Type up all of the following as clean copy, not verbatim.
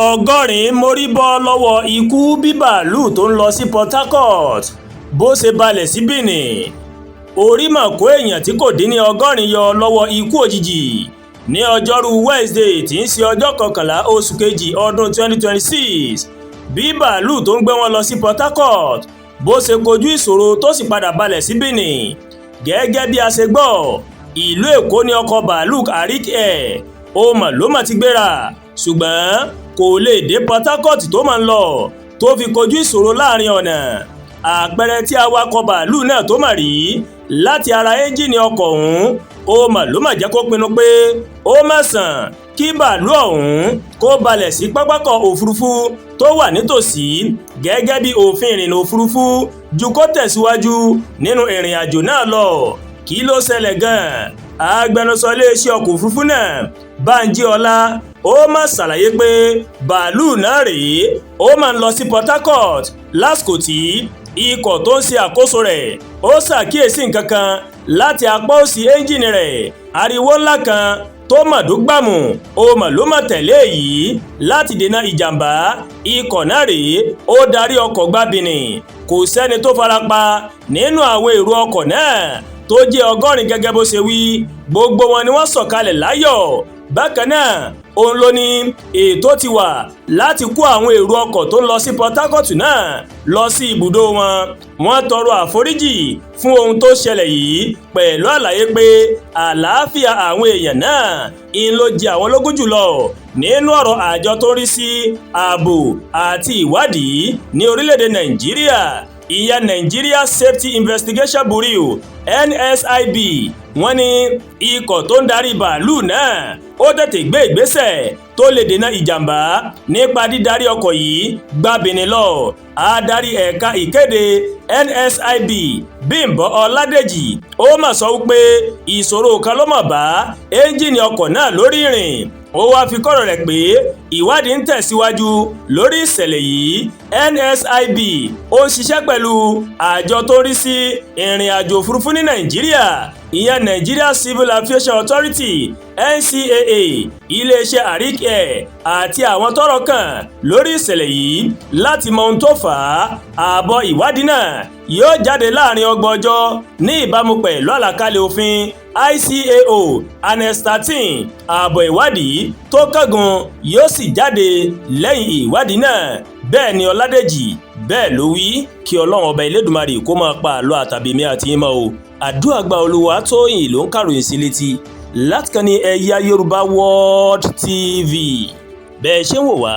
ọgọ́rin móríbọ lọ́wọ́ ikú bí bàálù tó ń lọ sí Port Harcourt bó ṣe balẹ̀ sí Benin. Orí mà kó èèyàn tí kò dín ní ọgọ́rin yọ lọ́wọ́ ikú òjijì ní ọjọ́rú Wednesday tí ń ṣe ọjọ́ 11 oṣù kejì ọdún 2026 bí bàálù tó ń gbé wọn lọ sí Port Harcourt bó ṣe kojú ìṣòro tó sì padà balẹ̀ sí Benin. Gẹ́gẹ́ bí a ṣe gbọ́, ìlú Èkó ní ọkọ̀ bàálù arikair ló mà ti gbéra, ṣùgbọ́n kò lè dé Port Harcourt tó máa ń lọ tó fi kojú ìṣòro láàrin ọ̀nà. Àpẹẹrẹ tí awakọ̀ bàálù náà tó mà rí láti ara ẹ́ńjìnì ọkọ̀ ọ̀hún ló mà jẹ́ kó pinnu pé ó mà sàn kí bàálù ọ̀hún kó balẹ̀ sí pápákọ̀ òfurufú tó wà nítòsí gẹ́gẹ́ bí òfin ìrìnnà òfurufú ju kó tẹ̀síwájú nínú ìrìn àjò náà lọ. Kí ló ṣẹlẹ̀ gan-an? Agbẹnusọ iléeṣẹ́ ọkọ̀ òfurufú náà Bánjí Ọlá mà ṣàlàyé pé bàálù náà rèé máa ń lọ sí Port Harcourt lásìkò tí ikọ̀ tó ń ṣe àkóso rẹ̀ ṣàkíyèsí nǹkan kan láti apá òsì ẹ́ńjìnì rẹ̀. Ariwo ńlá kan tó mà dúgbàmù ló mà tẹ̀lé èyí láti dènà ìjàmbá. Ikọ̀ náà rèé darí ọkọ̀ gba Benin. Kò sẹ́ni tó farapa nínú àwọn èrò ọkọ̀ náà tó jẹ́ 100 gẹ́gẹ́ bó ṣe wí. Gbogbo wọn ni wọ́n sọ̀kalẹ̀ láyọ̀. Bákan náà òun ló ní ètò ti wà láti kó àwọn èrò ọkọ̀ tó ń lọ sí Port Harcourt náà lọ sí ibùdó wọn. Wọ́n tọrọ àforíjì fún ohun tó ṣẹlẹ̀ yìí pẹ̀lú àlàyé pé àlàáfíà àwọn èèyàn náà ló jẹ àwọn lógún jùlọ nínú ọ̀rọ̀ àjọ tó ń rí sí ààbò àti ìwádìí ní orílẹ̀-èdè Nàìjíríà, ìyẹn Nigeria Safety Investigation Bureau NSIB. Wọ́n ní ikọ̀ tó ń darí bàálù náà tètè gbé ìgbésẹ̀ tó lè dènà ìjàmbá nípa dídarí ọkọ̀ yìí gba Benin lọ. Adarí ẹ̀ka ìkéde NSIB Bímbọ́ Ọládèjì mà sọ wípé ìṣòro kan ló mà bá ẹ́ńjìnì ọkọ̀ náà lórí ìrìn. Ó wá fi kọ́rọ̀ rẹ̀ pé ìwádìí ń tẹ̀síwájú lórí ìṣẹ̀lẹ̀ yìí. NSIB ń ṣiṣẹ́ pẹ̀lú àjọ tó ń rí sí ìrìn àjò òfurufú ní Nàìjíríà, ìyẹn Nigeria Civil Aviation Authority NCAA, iléeṣẹ́ arikair àti àwọn tọ́rọ̀ kàn lórí ìṣẹ̀lẹ̀ yìí láti mọ ohun tó fà á. Àbọ̀ ìwádìí náà yóò jáde láàrin 30 ọjọ́ ní ìbámu pẹ̀lú àlàkalẹ̀ òfin ICAO Annex 13. Àbọ̀ ìwádìí tó kángun yóò sì jáde lẹ́yìn ìwádìí náà. Bẹ́ẹ̀ ni Ọládèjì bẹ́ẹ̀ ló wí. Kí Ọlọ́run ọba Elédùmarè kó máa pa àlọ́ àtàbèmí àti ìmọ̀ o. Àdúrà gba Olúwatóyìn ló ń kàròyìn sí létí láti kàn ní eyayorubaworldtv. Bẹ́ẹ̀ ṣe ń wò wá,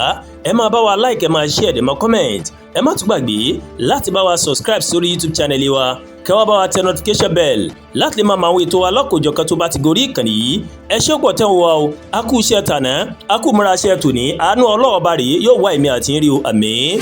ẹ máa bá wa like, ẹ máa share, ẹ máa comment. Ẹ má tún gbàgbé láti bá wa subscribe sórí YouTube channel wa, kẹ́ wá bá wa tẹ notification bell láti lè máa mọ àwọn ètò wa lọ́kọ̀ọ́jọ̀kan tó bá ti gorí ìkànnì yìí. Ẹ ṣé pọ̀ tẹ́ ń wò wá o. A kú iṣẹ́ tàná, a kú múra iṣẹ́ tòní. Àánú Ọlọ́run ọba rèé yóò wá èmi àti yín rí o. Àmín.